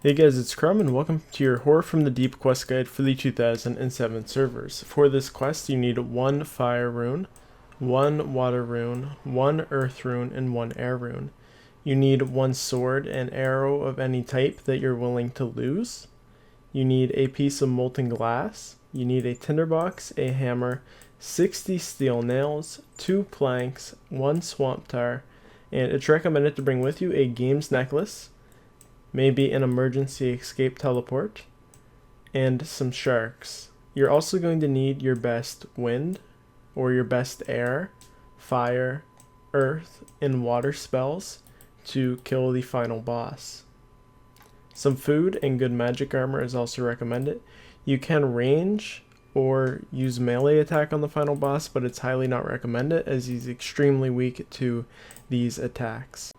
Hey guys, it's Crumb and welcome to your Horror from the Deep quest guide for the 2007 servers. For this quest, you need 1 fire rune, 1 water rune, 1 earth rune, and 1 air rune. You need 1 sword and arrow of any type that you're willing to lose. You need a piece of molten glass. You need a tinderbox, a hammer, 60 steel nails, 2 planks, 1 swamp tar, and it's recommended to bring with you a games necklace, maybe an emergency escape teleport, and some sharks. You're also going to need your best wind, or your best air, fire, earth, and water spells to kill the final boss. Some food and good magic armor is also recommended. You can range or use melee attack on the final boss, but it's highly not recommended as he's extremely weak to these attacks.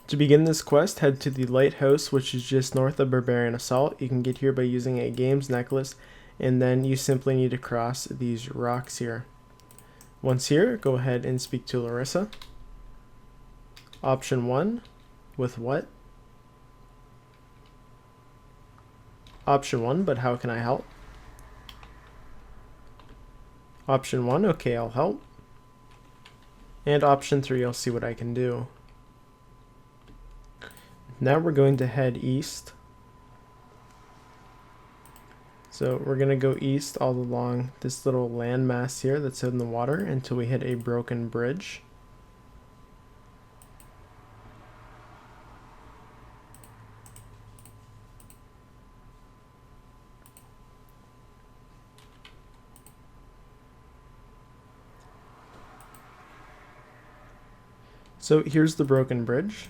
To begin this quest, head to the lighthouse, which is just north of Barbarian Assault. You can get here by using a games necklace, and then you simply need to cross these rocks here. Once here, go ahead and speak to Larissa. Option 1, with what? Option 1, but how can I help? Option 1, okay, I'll help. And option 3, I'll see what I can do. Now we're going to head east. So we're going to go east all along this little landmass here that's in the water until we hit a broken bridge. So here's the broken bridge.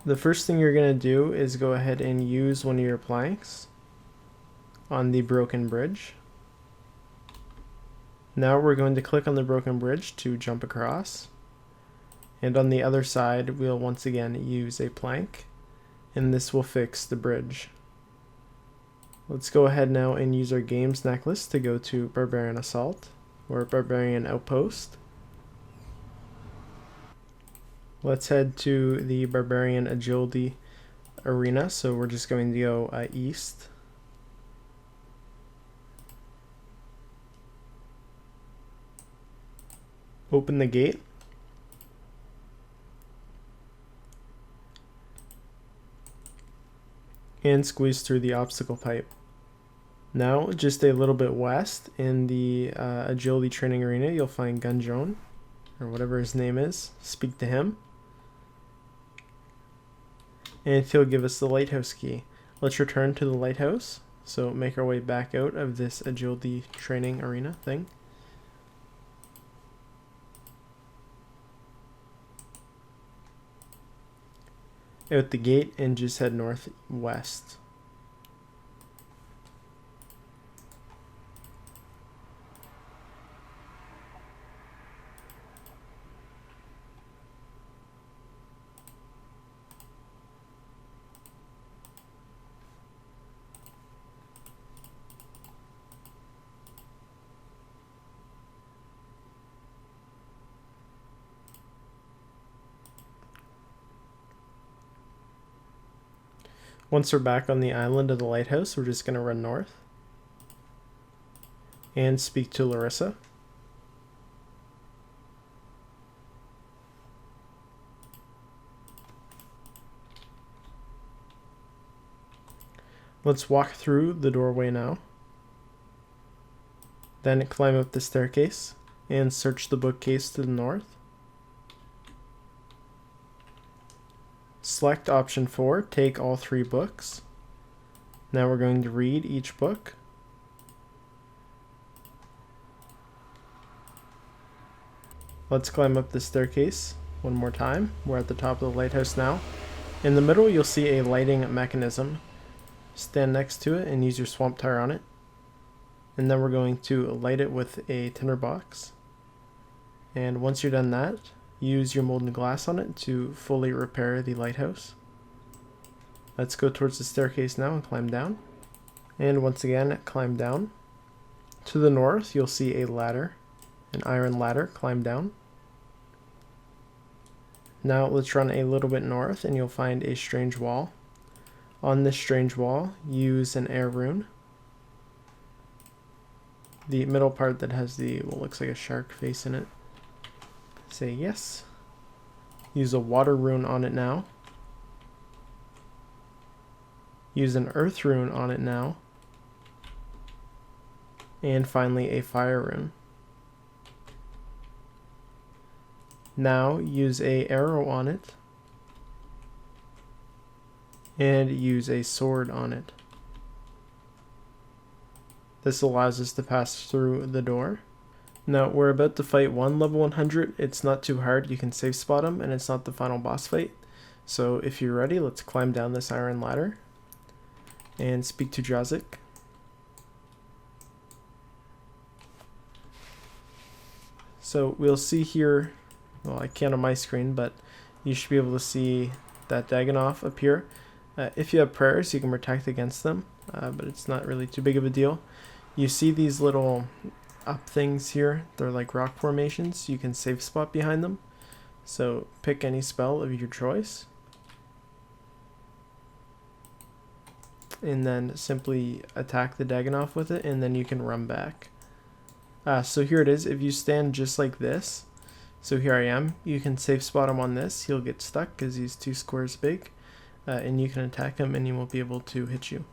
The first thing you're going to do is go ahead and use one of your planks on the broken bridge. Now we're going to click on the broken bridge to jump across. And on the other side, we'll once again use a plank, and this will fix the bridge. Let's go ahead now and use our games necklace to go to Barbarian Assault, or Barbarian Outpost. Let's head to the Barbarian Agility Arena, so we're just going to go east. Open the gate. And squeeze through the obstacle pipe. Now, just a little bit west in the Agility Training Arena, you'll find Gunjone, or whatever his name is. Speak to him. And he'll give us the lighthouse key. Let's return to the lighthouse. So make our way back out of this agility training arena thing. Out the gate and just head northwest. Once we're back on the island of the lighthouse, we're just going to run north and speak to Larissa. Let's walk through the doorway now. Then climb up the staircase and search the bookcase to the north. Select option 4, take all 3 books. Now we're going to read each book. Let's climb up the staircase one more time. We're at the top of the lighthouse now. In the middle, you'll see a lighting mechanism. Stand next to it and use your swamp tar on it. And then we're going to light it with a tinderbox. And once you're done that, use your molten glass on it to fully repair the lighthouse. Let's go towards the staircase now and climb down. And once again, climb down. To the north, you'll see a ladder, an iron ladder. Climb down. Now let's run a little bit north and you'll find a strange wall. On this strange wall, use an air rune. The middle part that has the, what looks like a shark face in it. Say yes. Use a water rune on it now. Use an earth rune on it now. And finally a fire rune. Now use a arrow on it. And use a sword on it. This allows us to pass through the door. Now we're about to fight one level 100. It's not too hard, you can safe spot him, and it's not the final boss fight. So if you're ready, let's climb down this iron ladder and speak to Drazik. So we'll see here, well, I can't on my screen, but you should be able to see that Dagannoth appear. If you have prayers, you can protect against them, but it's not really too big of a deal. You see these little up things here, they're like rock formations. You can safe spot behind them. So pick any spell of your choice. And then simply attack the Dagannoth with it, and then you can run back. So here it is. If you stand just like this, so here I am, you can safe spot him on this. He'll get stuck because he's 2 squares big. And you can attack him and he won't be able to hit you.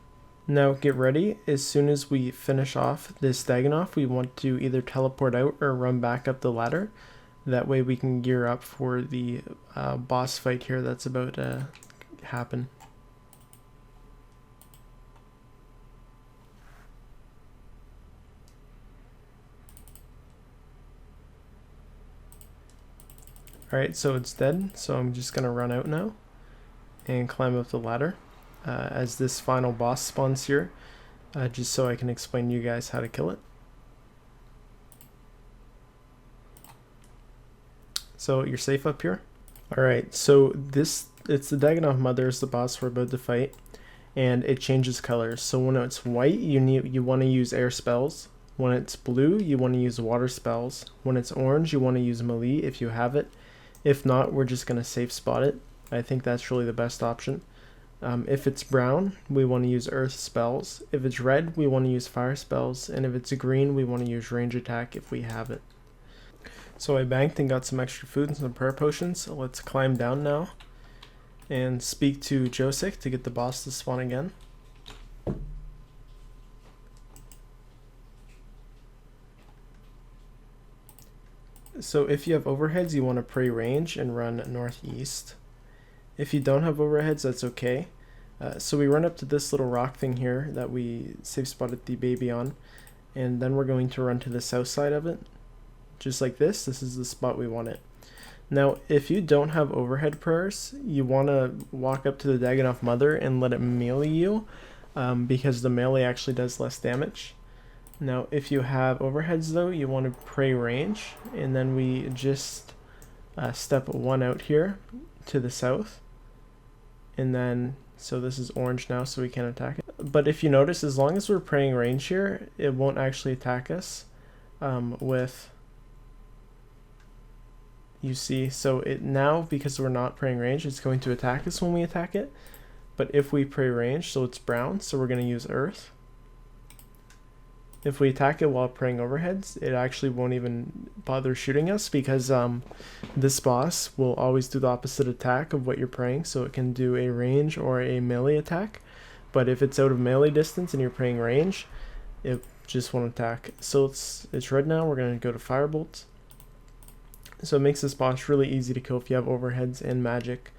Now get ready. As soon as we finish off this Dagannoth, we want to either teleport out or run back up the ladder. That way we can gear up for the boss fight here that's about to happen. Alright, so it's dead, so I'm just going to run out now and climb up the ladder as this final boss spawns here, just so I can explain to you guys how to kill it. So you're safe up here. Alright, so it's the Dagannoth Mother is the boss we're about to fight, and it changes colors. So when it's white, you want to use air spells. When it's blue, you want to use water spells. When it's orange, you want to use melee if you have it. If not, we're just going to safe spot it. I think that's really the best option. If it's brown, we want to use earth spells. If it's red, we want to use fire spells. And if it's green, we want to use range attack if we have it. So I banked and got some extra food and some prayer potions. So let's climb down now and speak to Josik to get the boss to spawn again. So if you have overheads, you want to pray range and run northeast. If you don't have overheads, that's okay. So we run up to this little rock thing here that we safe spotted the baby on, and then we're going to run to the south side of it, just like this. This is the spot we want it. Now, if you don't have overhead prayers, you want to walk up to the Dagannoth Mother and let it melee you, because the melee actually does less damage. Now, if you have overheads though, you want to pray range, and then we just step 1 out here to the south, and then, so this is orange now, so we can't attack it. But if you notice, as long as we're praying range here, it won't actually attack us with, you see, so it now, because we're not praying range, it's going to attack us when we attack it. But if we pray range, so it's brown, so we're going to use earth. If we attack it while praying overheads, it actually won't even bother shooting us, because this boss will always do the opposite attack of what you're praying, so it can do a range or a melee attack. But if it's out of melee distance and you're praying range, it just won't attack. So it's red now. We're going to go to Firebolt. So it makes this boss really easy to kill if you have overheads and magic.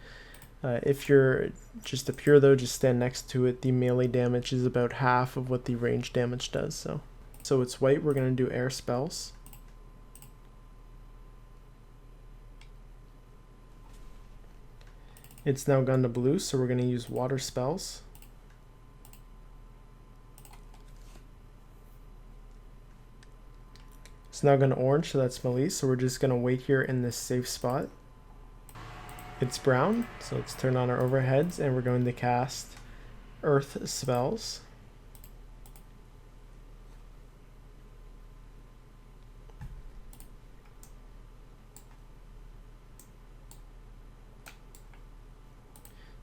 If you're just a pure though, just stand next to it. The melee damage is about half of what the range damage does. So it's white, we're going to do air spells. It's now gone to blue, so we're going to use water spells. It's now going to orange, so that's melee, so we're just going to wait here in this safe spot. It's brown, so let's turn on our overheads, and we're going to cast earth spells.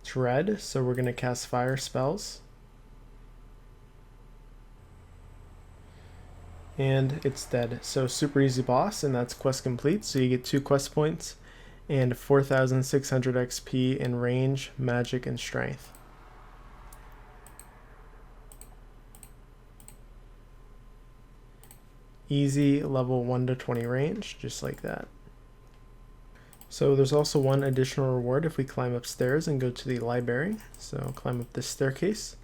It's Shred, so we're going to cast fire spells. And it's dead. So super easy boss, and that's quest complete. So you get 2 quest points and 4,600 XP in range, magic, and strength. Easy level 1 to 20 range, just like that. So there's also one additional reward if we climb upstairs and go to the library. So climb up this staircase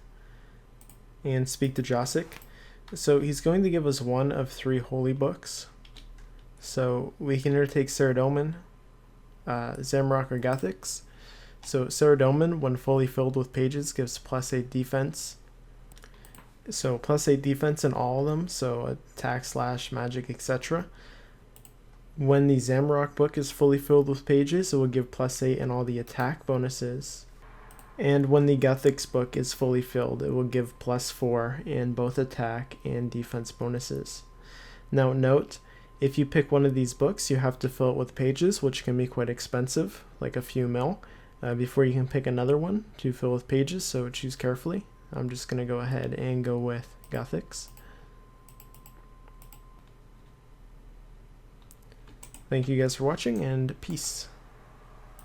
and speak to Josic. So he's going to give us 1 of 3 holy books. So we can either take Saradomin, Zamrock, or Gothix. So Saradomin, when fully filled with pages, gives +8 defense. So +8 defense in all of them, so attack, slash, magic, etc. When the Zamrock book is fully filled with pages, it will give +8 in all the attack bonuses. And when the Gothix book is fully filled, it will give +4 in both attack and defense bonuses. Now note, if you pick one of these books, you have to fill it with pages, which can be quite expensive, like a few mil, before you can pick another one to fill with pages, so choose carefully. I'm just going to go ahead and go with Gothix. Thank you guys for watching, and peace.